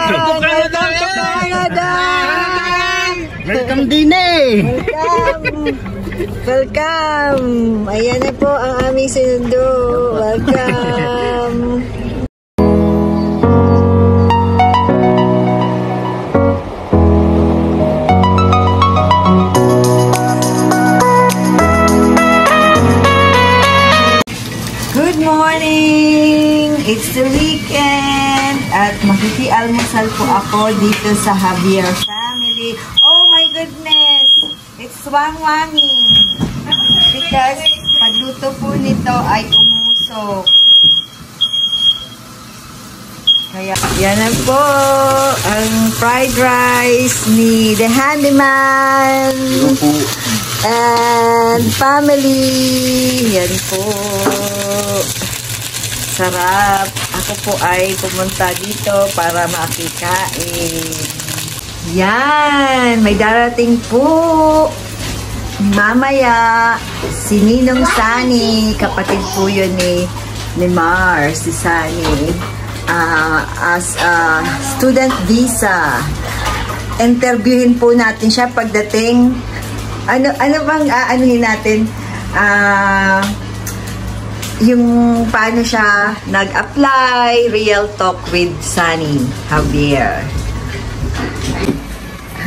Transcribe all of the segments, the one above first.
Welcome to Canada! Welcome din eh! Welcome! Ayan na po ang aming sinundo. Welcome! Good morning! It's the weekend at makikialmusal po ako dito sa Javier family. Oh my goodness! It's wang-wanging because pagluto po nito ay umusok. Kaya yan na po ang fried rice ni The Handyman and family. Yan po. Sarap. Ako po ay pumunta dito para makikain. Yan. May darating po mamaya si Ninong Sani. Kapatid po yun ni Mars, si Sani. As a student visa. Interviewin po natin siya pagdating. Ano bang aanuhin natin? Yung paano siya nag-apply, real talk with Sunny Javier.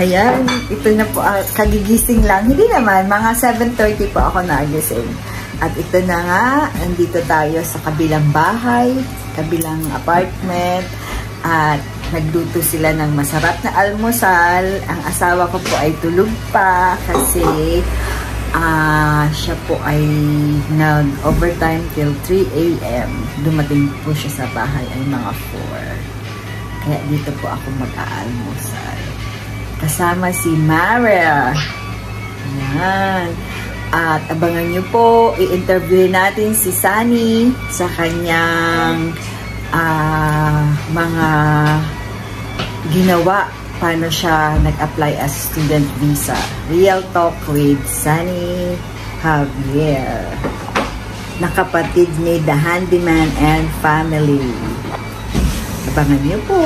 Ayan, ito na po, kagigising lang. Hindi naman, mga 7:30 po ako nagising. At ito na nga, nandito tayo sa kabilang bahay, kabilang apartment, at nagluto sila ng masarap na almusal. Ang asawa ko po ay tulog pa kasi siya po ay nag-overtime till 3 a.m. Dumating po siya sa bahay ay mga 4. Kaya dito po ako mag-aalmusal. Kasama si Mara. Ayan. At abangan nyo po, i-interview natin si Sunny sa kanyang mga ginawa. Paano siya nag-apply as student visa. Real talk with Sunny Javier. Nakapatid ni The Handyman and family. Abangan niyo po.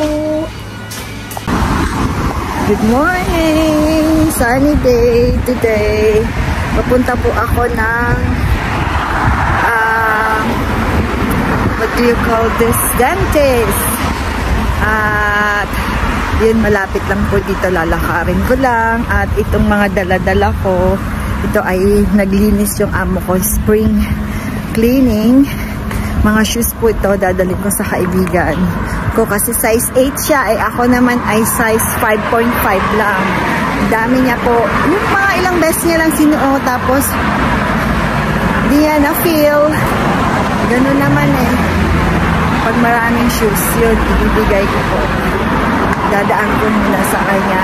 Good morning! Sunny day today. Papunta po ako ng what do you call this? Dentist. At yun, malapit lang po dito, lalakarin ko lang. At itong mga dala-dala ko, ito ay naglinis yung amo ko, spring cleaning. Mga shoes po ito, dadalhin ko sa kaibigan ko kasi size 8 siya, ay ako naman ay size 5.5 lang. Dami niya po, yung mga ilang beses niya lang sinuot, tapos di niya na-feel. Ganun naman eh. Pag maraming shoes, yun, ibibigay ko po. Dadaan ko muna sa kanya.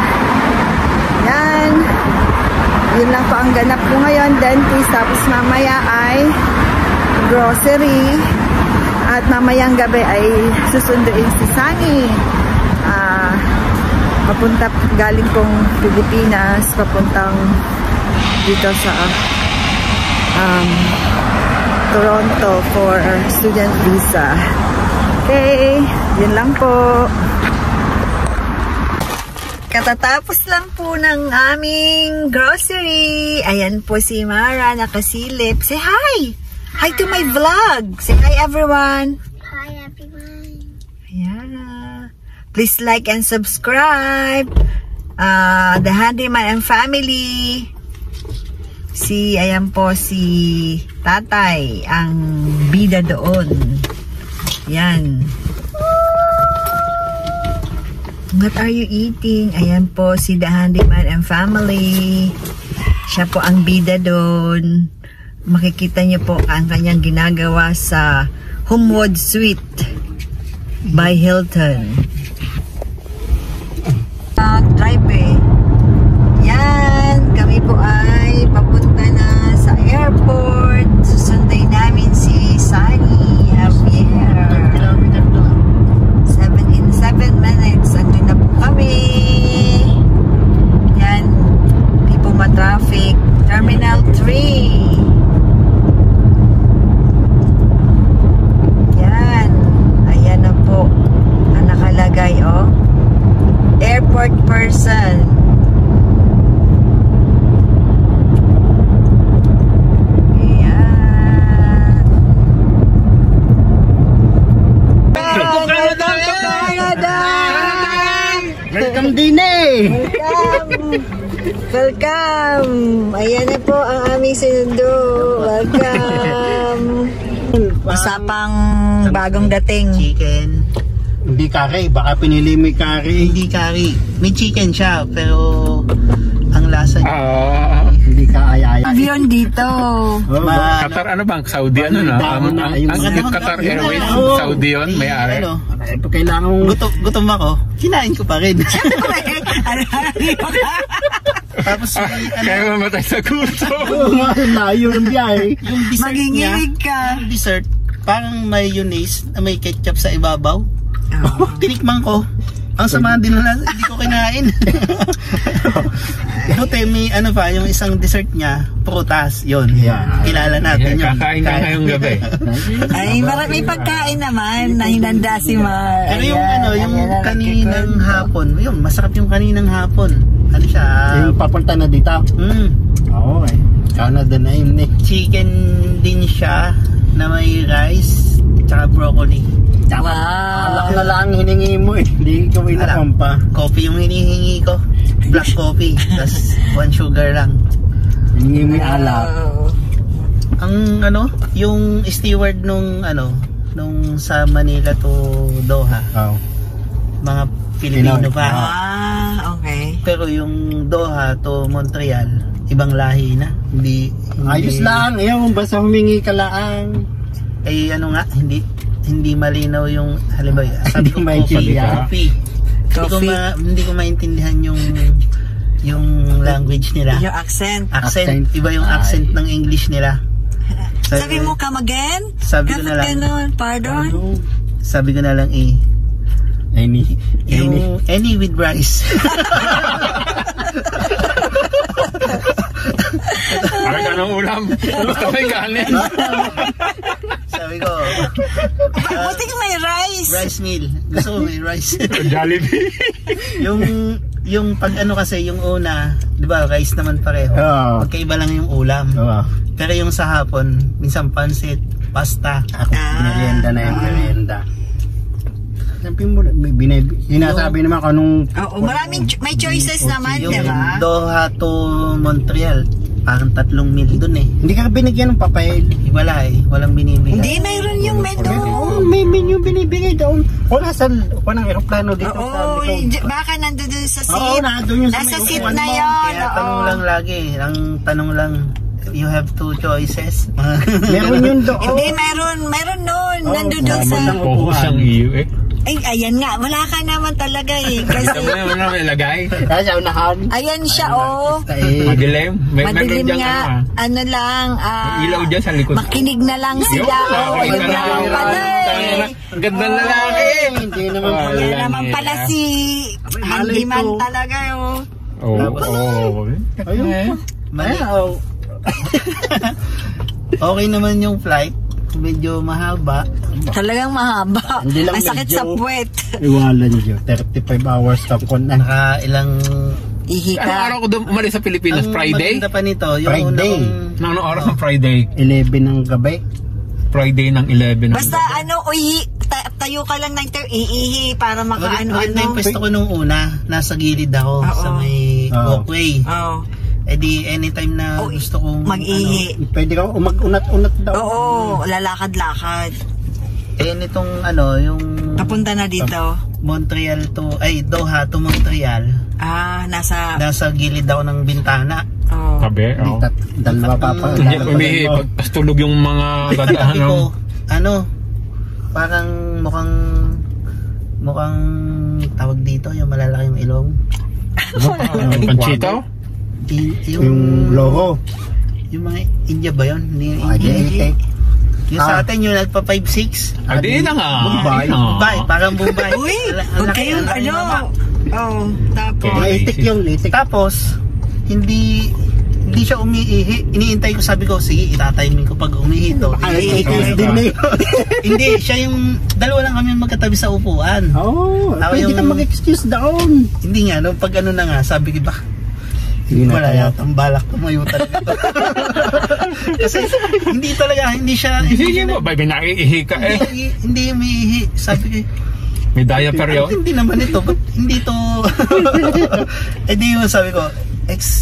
Yan. Yun lang po ang ganap ko ngayon, dentist. Tapos mamaya ay grocery. At mamayang gabi ay susunduin si Sunny. Papunta, galing kong Pilipinas, papuntang dito sa Toronto for student visa. Okay, yun lang po. Katatapos lang po ng aming grocery. Ayan po si Mara, nakasilip. Say hi! Hi to my vlog! Say hi everyone! Hi everyone! Ayan. Please like and subscribe. The Handyman and family. Ayan po si Tatay, ang bida doon. Yan. What are you eating? Ayan po si The Handyman and family. Siya po ang bida doon. Makikita niyo po ang kanyang ginagawa sa Homewood Suite by Hilton. Drive eh. Yan. Kami po ay papunta na sa airport. Susunday namin si Sunny Javier. 7 minutes. Andun na po kami. Yan. Di po ma-traffic. Terminal 3. Yan. Ayan na po. Ang nakalagay Airport person. Ayan. Canada! Welcome din Welcome! Ayan na po ang aming sinundo. Welcome! Usapang bagong dating. Chicken. Hindi curry, baka pinili mo yung curry. Hindi curry. May chicken siya, pero ang lasa niya. Hindi ka ay-ay. Avion dito. Qatar ano bang? Saudi ano na? Ang Qatar Airways, Saudi yun, may-ari. Ano? Ito kailangan mong... Gutom ako, kinain ko pa rin. Tapos Kaya mamatay sa gutom. Layo ng biyahe. yung dessert niya, Manginginig ka. yung dessert, parang mayonnaise na may ketchup sa ibabaw. Tinikman ko. Ang sama din na hindi ko kinain. Buti may ano pa, yung isang dessert niya, prutas, yun. Yeah. Kilala natin yun. Kakain ka ngayong gabi. Ay, may pagkain naman na hinanda si Mar. Pero yung Ayan, ano, yung ayan na, kaninang nagkikwento. hapon, yun, masarap yung kaninang hapon. Ano siya? Yung papunta na dito. Okay. Canada na yun eh. Chicken din siya na may rice tsaka broccoli. Wow. Alak na lang hiningi mo eh. Hindi ko inakam pa. Coffee yung hinihingi ko. Black coffee. Tas 1 sugar lang. Hiningi mo yung alak. Ang ano, yung steward nung sa Manila to Doha, Oh. mga Filipino pa. Okay. Pero yung Doha to Montreal, ibang lahi na. Hindi Ayos lang. Ayaw, basta humingi ka lang. ay ano nga, hindi malinaw yung halimbawa. Sabi ko maintindihan. coffee. Hindi ko maintindihan yung language nila. Yung accent. Accent. Iba yung accent ng English nila. Sabi mo, come again? Sabi ko na lang. Ganun, pardon? Sabi ko na lang any with rice. Parang ka ng ulam. Basta may kanin. Sabi ko, Buti ka may rice. rice meal. Gusto ko may rice. Jollibee. yung pag ano kasi, yung una, di ba, rice naman pareho. Oo. Magkaiba lang yung ulam. Oo. Pero yung sa hapon, minsan pansit, pasta. Ako, merienda na yung merienda. Sabi mo, sinasabi naman kung anong... Oo, may choices naman, Yung di ba? Doha to Montreal, parang 3 meal dun eh. Hindi ka binigyan ng papel. Wala eh, walang binibigay. Hindi, mayroon yung menu. Oh, may menu binibigay doon. Wala sa eroplano dito. Oo, baka nandun sa seat. Oo, nandun yung sa Nasa may seat upuan na mo. yun. Kaya tanong lang lagi, ang tanong lang, you have 2 choices. Meron yun doon. Hindi, meron nun. Nandun doon sa... Focus ang iyo eh. Ay, ayan nga. Wala ka naman talaga eh. Kasi, Wala may lagay. Kaya sa unahan. ayan siya oh. Madilim. Madilim meron dyan nga. Ano lang. May ilaw dyan sa likod. Makinig na lang sila. Oh, Ay, yun lang pala eh. Ang ganda ng lalaki. Hindi naman pala. Yan naman pala si handyman ito. talaga oh. Oo. Ayun. Ayaw. Okay naman yung flight. Medyo mahaba. Talagang mahaba. Hindi lang Ang sakit medyo. sa puwet. Iwalan nyo. 35 hours tapon na. Naka ilang... Ihi Anong ka. araw ko umalis sa Pilipinas? Friday? maganda pa nito, yung Friday. Anong oras ng Friday? 11 ng gabi. Friday ng 11. Basta ano, tayo ka lang ng iihi para Maganda yung makaano-ano. pwesto ko nung una. Nasa gilid ako Oo. sa may Oo. walkway. Oo. Eh di anytime na gusto kong Mag-ihi. Pwede ka mag-unat-unat daw. Oo, lalakad-lakad. nitong yung Napunta na dito. Montreal to Doha to Montreal. Nasa... Nasa gilid ako ng bintana. Oh. Sabi, Dalawa pa pa. Hindi, umihi. Pag tulog yung mga gadahan Sabi ng... ko, parang mukhang tawag dito, yung malalaking ilong. Panchito? Yung logo. Yung mga India ba yun? Hindi yung Ay, India. Yung sa atin, yung nagpa 5'6". Di na nga. Bombay. Bombay, parang Bombay. Uy, Ang huwag laki- kayong ang laki ano. naman. Oh, tapos... Okay. Litik yung litik. Tapos, hindi hindi siya umiihi. Iniintay ko, sabi ko, sige, itatiming ko pag umihi to. Hindi, siya yung, dalawa lang kami magkatabi sa upuan. Oo, pwede ka mag-excuse doon. Hindi nga, nung pag ano na nga, sabi ko ba, wala yata ang balak tumayo talaga to. Kasi hindi talaga, hindi siya. Sige mo, ba, binaiihi ka eh. Hindi umiihi. Sabi ko, may diaper yun? Hindi naman ito, but hindi to. Eh di yun, sabi ko,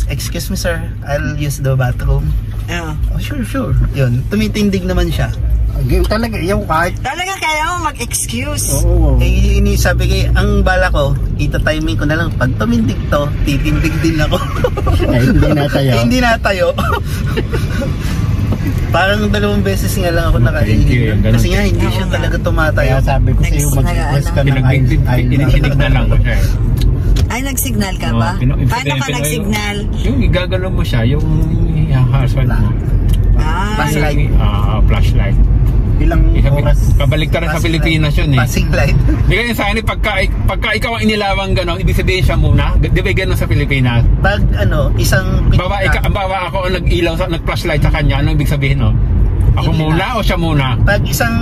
excuse me sir, I'll use the bathroom. Oh, sure. Yun, tumitindig naman siya. Game talaga, yung kahit. Talaga kaya mo mag-excuse. Oo. Eh, sabi ko, ang bala ko, ita-timing ko na lang. Pag tumindig to, titindig din ako. Hindi natayo. Hindi natayo. Parang 2 beses nga lang ako nakaihi. Kasi nga, hindi siya talaga tumatayo. Kaya sabi ko sa'yo, mag-request ka ng Pinagsignal lang ko siya. Ay, nagsignal ka ba? Paano ka nagsignal? Yung igagalaw mo siya, yung haswal mo. Flashlight. Ilang oras. Kabalik ka rin sa Pilipinas yun eh. Passing light. Di kaya sa akin, pagka ikaw ang inilawang gano'n, ibig sabihin siya muna. Di ba gano'n sa Pilipinas? Pag isang bawa ako ang nag-ilaw, nag-flashlight sa kanya, anong ibig sabihin no? Ako muna o siya muna? Pag isang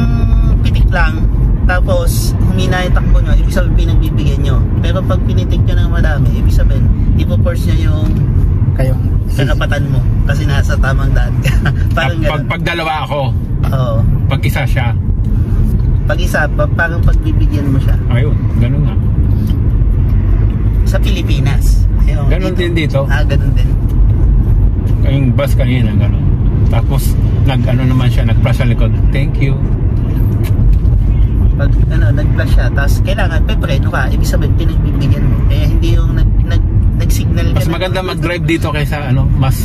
pitik lang, tapos humina yung takbo nyo, ibig sabihin pinagbibigyan nyo. Pero pag pinitik nyo ng madami, ibig sabihin, ipo-force nyo yung karapatan mo kasi nasa tamang daan ka. Parang pag dalawa ako. Oo. Pag isa siya. Pag isa, parang pagbibigyan mo siya. Ayun, ganun nga. Sa Pilipinas. Ayun, ganun din dito. Ganun din. Yung bus kanina, ganun. Tapos, naman siya, nag-flash sa likod. Thank you. Pag nag-flash siya, tapos kailangan, pepreno ka, ibig sabihin, pinagbibigyan mo. Kaya hindi yung nag-signal ka. Mas maganda mag-drive dito kaysa mas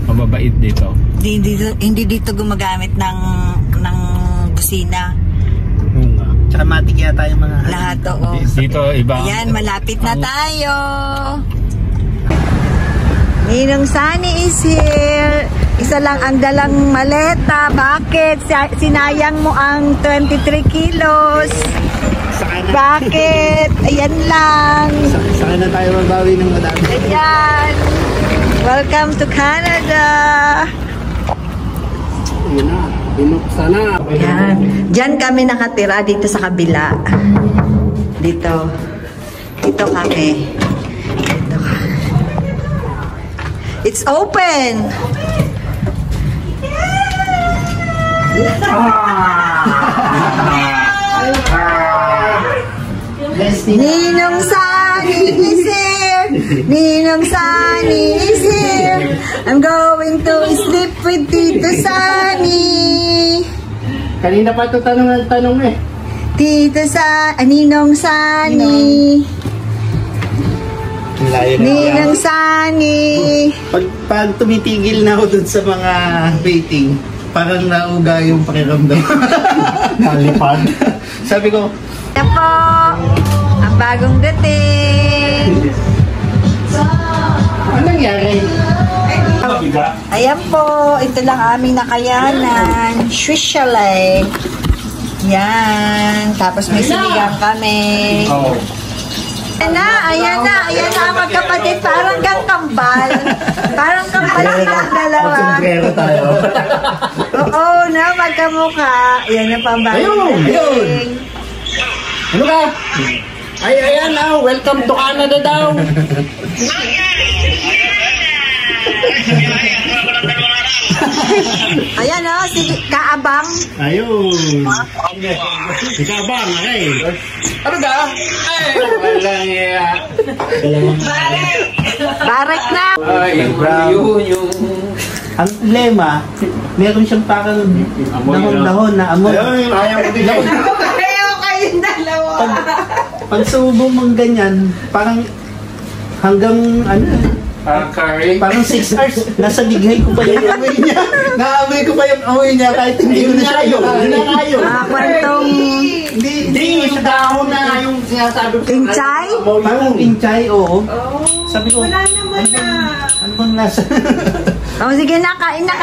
mababait dito. Hindi dito gumagamit ng busina. Tsaka matik yata yung mga lahat, oo. Dito iba. Ayan, malapit na tayo. Ninong Sunny is here. Isa lang ang dalang maleta. Bakit? Sinayang mo ang 23 kilos. Bakit? Ayan lang. Saka na tayo magbawi ng madami. Ayan. Welcome to Canada. Ayan na, binuksan na. Ayan. Diyan kami nakatira dito sa kabila. Dito. Dito kami. Dito. It's open. Ninong Sunny is here. Ninong Sunny is here. I'm going to sleep with Tito Sunny. Kanina pa ito tanong eh. Ninong Sunny. Ninong Sunny. Pag tumitigil na ako dun sa mga waiting, parang nauga yung pakiramdam. Nalipad. Sabi ko, ito po, ang bagong dating. anong nangyari? Ayan po, ito lang aming nakayanan. Swiss chalet. Yan. Tapos may sinigang kami. Ayan na ang magkapatid. Parang kang kambal. Parang kambal ang dalawa. Magkumprero tayo. Oo na, magkamukha. Yan na pambagong dating. Ano ka? Ayan na, welcome to Canada daw. Ayan o, sige, kaabang. Ayun. Kaabang, okay. Ano ba? Ay, walang iya. Barek na. Yung ang problema, meron siyang parang dahon-dahon na amoy. Ayaw ko din. Kaya kayong dalawa. Pag subo mong ganyan, parang hanggang parang 6 hours, nasa dighay ko pa yung amoy niya. Naamoy ko pa yung amoy niya kahit hindi ko na siya Ayaw. Kwentong Hindi, yung dahon na yung sinasabi ko. pinchay? Parang pinchay, oo. Sabi ko, Wala naman na. ano bang nasa? O sige na, kain na.